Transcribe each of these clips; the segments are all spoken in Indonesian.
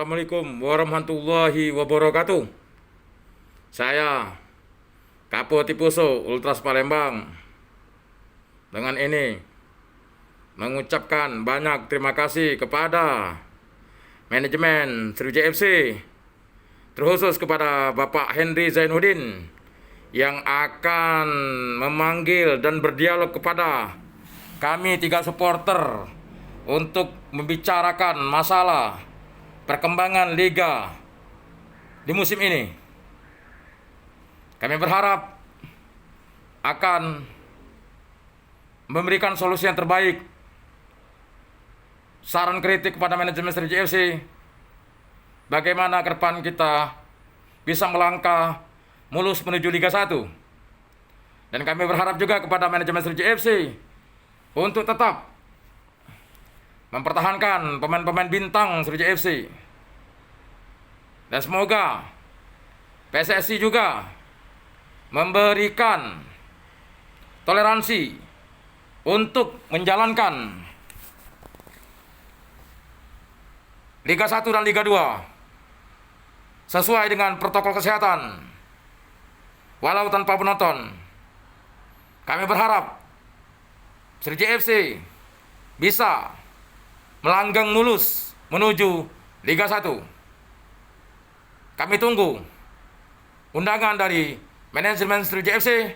Assalamualaikum warahmatullahi wabarakatuh. Saya Kapo Tipuso Ultras Palembang dengan ini mengucapkan banyak terima kasih kepada manajemen Sriwijaya FC, terkhusus kepada Bapak Henry Zainuddin yang akan memanggil dan berdialog kepada kami tiga supporter untuk membicarakan masalah perkembangan liga di musim ini. Kami berharap akan memberikan solusi yang terbaik, saran kritik kepada manajemen Sriwijaya FC, bagaimana ke depan kita bisa melangkah mulus menuju Liga 1. Dan kami berharap juga kepada manajemen Sriwijaya FC untuk tetap mempertahankan pemain-pemain bintang Sriwijaya FC. Dan semoga PSSI juga memberikan toleransi untuk menjalankan Liga 1 dan Liga 2 sesuai dengan protokol kesehatan, walau tanpa penonton. Kami berharap Sriwijaya FC bisa melanggang mulus menuju Liga 1. Kami tunggu undangan dari manajemen Sriwijaya FC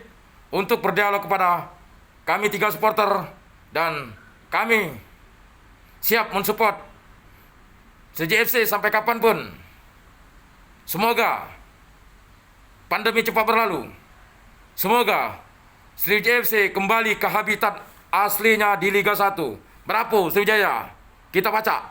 untuk berdialog kepada kami tiga supporter, dan kami siap mensupport Sriwijaya FC sampai kapanpun. Semoga pandemi cepat berlalu. Semoga Sriwijaya FC kembali ke habitat aslinya di Liga 1. Bravo Sriwijaya, kita baca.